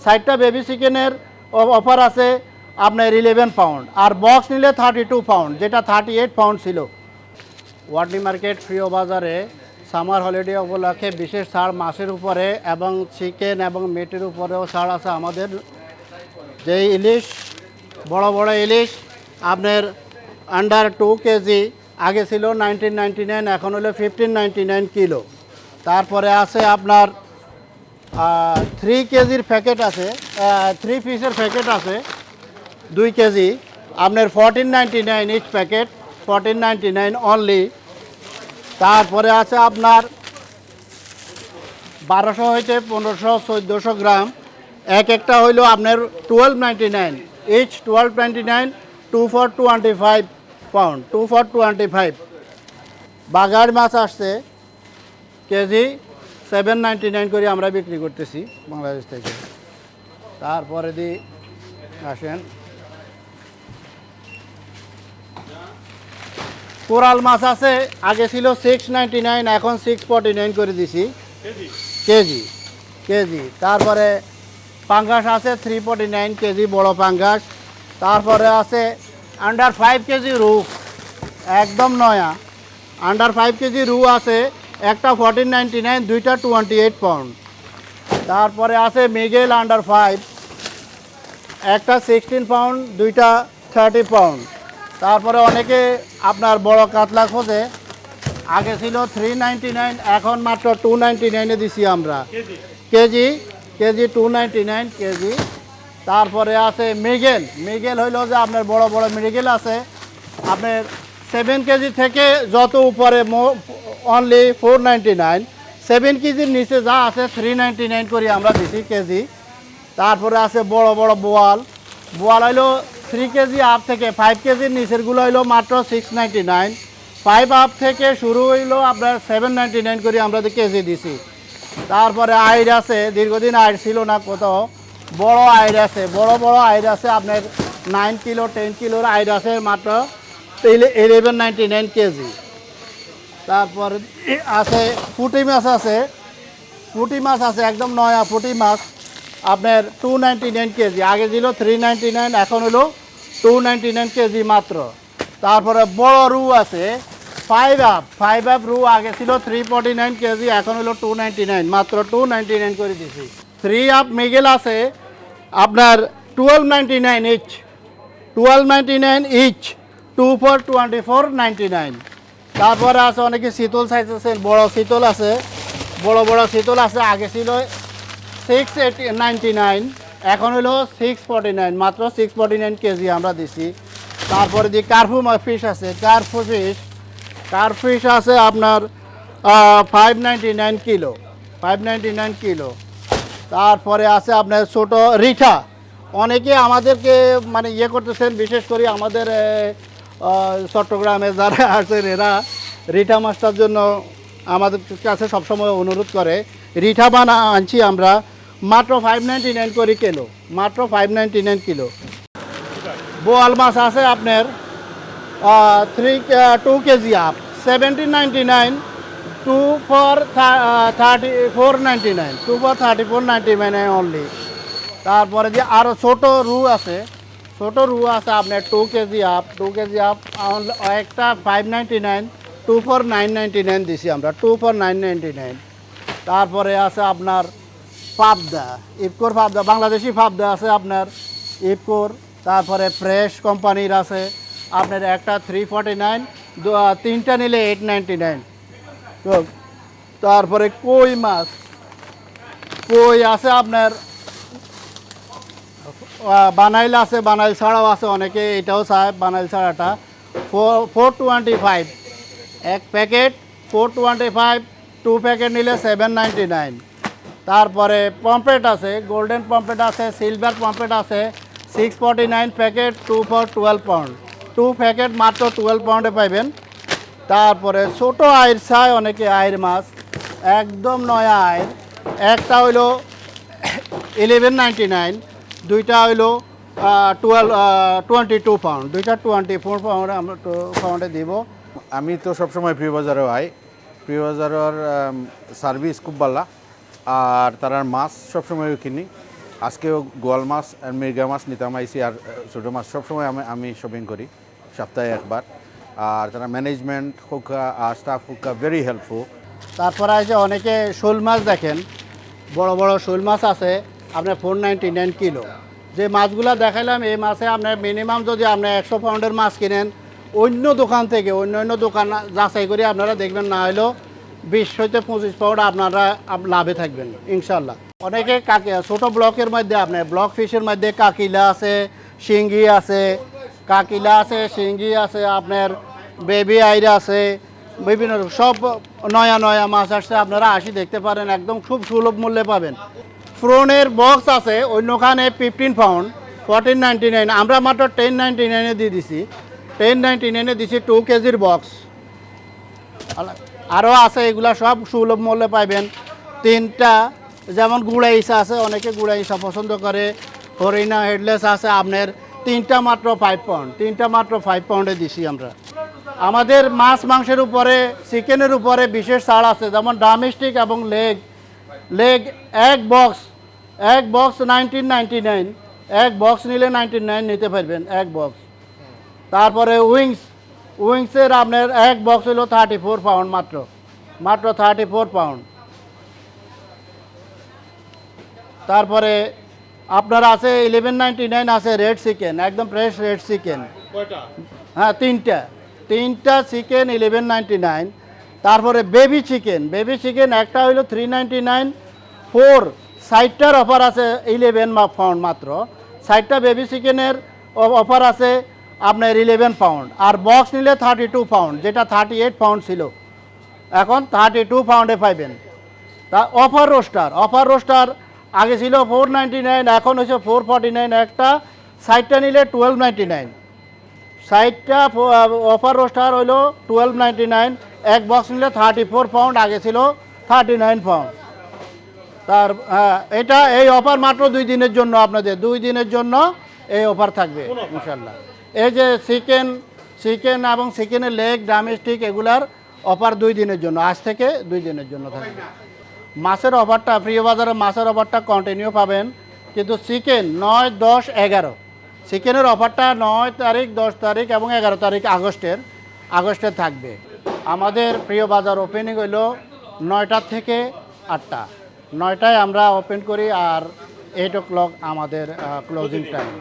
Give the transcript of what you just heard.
সাইডটা বেবি চিকেনের অফার আছে আপনার 11 পাউন্ড, আর বক্স নিলে 32 পাউন্ড, যেটা 38 পাউন্ড ছিল। ওয়ার্ডলি মার্কেট প্রিয় বাজারে সামার হলিডে উপলক্ষে বিশেষ ছাড় মাছের উপরে এবং চিকেন এবং মিটের উপরেও ছাড় আছে। আমাদের যে ইলিশ বড় বড় ইলিশ আপনার আন্ডার 2 কেজি আগে ছিল 1999, এখন হলো 1599 কিলো। তারপরে আছে আপনার 3 কেজির প্যাকেট আছে, 3 পিসের প্যাকেট আছে 2 কেজি, আপনার 1499 ইচ প্যাকেট, 1499 অনলি। তারপরে আছে আপনার 1200 হইতে 1500 1400 গ্রাম, একটা হইলো আপনার 1299 ইচ, 1299, 2 for 25 পাউন্ড, 2 for 25। বাগার মাছ আসছে কেজি 799 করে আমরা বিক্রি করতেছি বাংলাদেশ থেকে। তারপরে দি আসেন কোরাল মাছ আছে, আগে ছিল 699, এখন 649 করে দিছি কেজি কেজি। তারপরে পাঙ্গাস আছে 349 কেজি, বড় পাঙ্গাস। তারপরে আছে আন্ডার 5 কেজি রু, একদম নয়া আন্ডার 5 কেজি রু আছে, একটা 1499, দুইটা 28 পাউন্ড। তারপরে আছে মিগেল আন্ডার 5, একটা 16 পাউন্ড, দুইটা 30 পাউন্ড। তারপরে অনেকে আপনার বড় কাতলা খোঁজে, আগে ছিল 399, এখন মাত্র 299-এ দিছি আমরা কেজি কেজি 299 কেজি। তারপরে আছে মৃগেল, মৃগেল হইল যে আপনার বড় বড় মৃগেল আছে আপনার 7 কেজি থেকে যত উপরে অনলি 499, 7 কেজির নিচে যা আছে 399 করে আমরা দিছি কেজি। তারপরে আছে বড় বড় বোয়াল, বোয়াল হইলো 3 কেজি আপ থেকে 5 কেজির নিচেরগুলো হইলো মাত্র 699, 5 আপ থেকে শুরু হইলো আপনার 799 করে আমরা কেজি দিছি। তারপরে আইর আছে, দীর্ঘদিন আইর ছিল না কোথাও, বড় আইর আছে, বড় বড় আইর আছে আপনার 9 কিলো 10 কিলোর আইর আছে মাত্র 1199 কেজি। তারপর আছে পুঁটি মাছ আছে, পুঁটি মাছ আছে একদম নয়া পুঁটি মাছ আপনার 299 কেজি, আগে ছিল 399, এখন হলো 299 কেজি মাত্র। তারপরে বড় রু আছে 5 আপ রু, আগে ছিল 349 কেজি, এখন হলো 299, মাত্র 299 করে দিছি। 3 আপ মিগেল আছে আপনার 1299 ইচ, 1299 ইচ, 2 for 2499। তারপরে আছে অনেকে শীতল সাইজ আছে, বড় শীতল আছে, বড় বড় শীতল আছে, আগে ছিল 699, এখন হলো 649, মাত্র 649 কেজি আমরা দিছি। তারপরে যে কার্ফু ফিশ আছে, কার্ফিশ আছে আপনার 599 কিলো, 599 কিলো। তারপরে আছে আপনার ছোট রিঠা, অনেকে আমাদেরকে মানে ইয়ে করতেছেন, বিশেষ করে আমাদের চট্টগ্রামে যারা আছেন এরা রিঠা মাছটার জন্য আমাদের কাছে সবসময় অনুরোধ করে। রিঠা বানা আনছি আমরা মাত্র 599 করে কিলো, মাত্র 599 কিলো। বোয়াল মাছ আছে আপনার 2 KG up 1799, 2 for 3499, 2 for 3499 only. তারপরে যে আরও ছোটো রু আছে, ছোটো রু আছে আপনার 2 কেজি আপ, 2 কেজি আপ একটা 599, 2 for 999 দিছি আমরা, 2 for 999। তারপরে আছে আপনার পাবদা, ইফকোর পাবদা, বাংলাদেশি পাবদা আছে আপনার ইফকোর। তারপরে ফ্রেশ কোম্পানির আছে আপনার একটা 349, তিনটা নিলে 899। তো তারপরে কই মাছ, কই আছে আপনার বানাইল আছে, বানাইল ছাড়াও আছে, অনেকে এটাও চায় বানাইল ছাড়াটা 425 এক প্যাকেট, 425, 2 প্যাকেট নিলে 799। তারপরে পম্পলেট আছে, গোল্ডেন পম্পলেট আছে, সিলভার পম্পলেট আছে 649 প্যাকেট, 2 for 12 পাউন্ড, 2 প্যাকেট মাত্র 12 পাউন্ডে পাইবেন। তারপরে ছোটো আয়ের চায় অনেকে, আয়ের মাছ একদম নয়া আয়ের, একটা হইলো 1199, দুইটা হইলো 22 পাউন্ড, দুইটা 24 পাউন্ডে আমরা পাউন্ডে দিব। আমি তো সবসময় প্রিয় বাজারে আই, প্রিয় বাজারের সার্ভিস খুব ভালো, আর তার মাছ সবসময় কিনি। আজকেও গোয়াল মাছ আর মৃগা মাছ নিতাম আইসি আর ছোটো মাছ সবসময় আমি শপিং করি সপ্তাহে একবার। আর তারা ম্যানেজমেন্ট হোকা আর স্টাফ হোকা ভেরি হেল্পফুল। তারপরে আছে অনেকে শোল মাছ দেখেন, বড় বড় শোল মাছ আছে আপনার 499 কিলো। যে মাছগুলো দেখাইলাম এই মাছে আপনার মিনিমাম যদি আপনি 100 পাউন্ডের মাছ কিনেন অন্য দোকান থেকে অন্য দোকান যাচাই করে আপনারা দেখবেন, না হলেও 20 হইতে 25 পাউন্ড আপনারা লাভে থাকবেন ইনশাল্লাহ। অনেকে ছোট ব্লকের মধ্যে আপনার ব্লক ফিশের মধ্যে কাকিলা আছে, শিঙ্গি আছে, কাকিলা আছে, শিঙ্গি আছে, আপনার বেবি আইরা আছে, বিভিন্ন সব নয়া নয়া মাছ আসছে, আপনারা আসি দেখতে পারেন, একদম খুব সুলভ মূল্যে পাবেন। ফ্রনের বক্স আছে অন্যখানে 15 পাউন্ড 1499, আমরা মাত্র 1099 দিয়ে দিছি, 1099 দিছি 2 কেজির বক্স। আরও আছে, এগুলা সব সুলভ মূল্যে পাইবেন। 3টা যেমন গুঁড়া ইসা আছে, অনেকে গুঁড়া ইসা পছন্দ করে, হরিণা হেডলেস আছে আপনার 3টা মাত্র 5 পাউন্ড, 3টা মাত্র 5 পাউন্ডে দিছি আমরা। আমাদের মাছ মাংসের উপরে চিকেনের উপরে বিশেষ ছাড় আছে, যেমন ড্রামস্টিক এবং লেগ এক বক্স 1999, এক বক্স নিলে 99 নিতে পারবেন এক বক্স। তারপরে উইংসের আপনার এক বক্স হলো 34 পাউন্ড, মাত্র 34 পাউন্ড। তারপরে আপনার আছে 1199 আছে রেড চিকেন, একদম ফ্রেশ রেড চিকেন। হ্যাঁ, তিনটা চিকেন 1199। তারপরে বেবি চিকেন একটা হইলো 399, 4 সাইডটার অফার আছে 11 পাউন্ড মাত্র। সাইডটা বেবি চিকেনের অফার আছে আপনার 11 পাউন্ড। আর বক্স নিলে 32 পাউন্ড, যেটা 38 পাউন্ড ছিল, এখন 32 পাউন্ডে পাইবেন। তা অফার রোস্টার আগে ছিল 499, এখন হচ্ছে 449 একটা। সাইডটা নিলে 1299, সাইডটা অফার রোস্টার হইলো 1299, এক বক্স নিলে 34 পাউন্ড, আগে ছিল 39 পাউন্ড। এটা এই অফার মাত্র 2 দিনের জন্য, আপনাদের 2 দিনের জন্য এই অফার থাকবে ইনশাল্লাহ। এই যে চিকেন এবং চিকেনের লেগ ড্রামস্টিক এগুলার অফার 2 দিনের জন্য, আজ থেকে 2 দিনের জন্য থাকবে। মাছের অফারটা প্রিয় বাজারে মাছের অফারটা কন্টিনিউ পাবেন, কিন্তু চিকেন 9, 10, 11 চিকেনের অফারটা 9 তারিখ, 10 তারিখ এবং 11 তারিখ আগস্টে থাকবে। আমাদের প্রিয় বাজার ওপেনিং হইল 9টা থেকে 8টা, 9টায় আমরা ওপেন করি আর 8 o'clock আমাদের ক্লোজিং টাইম।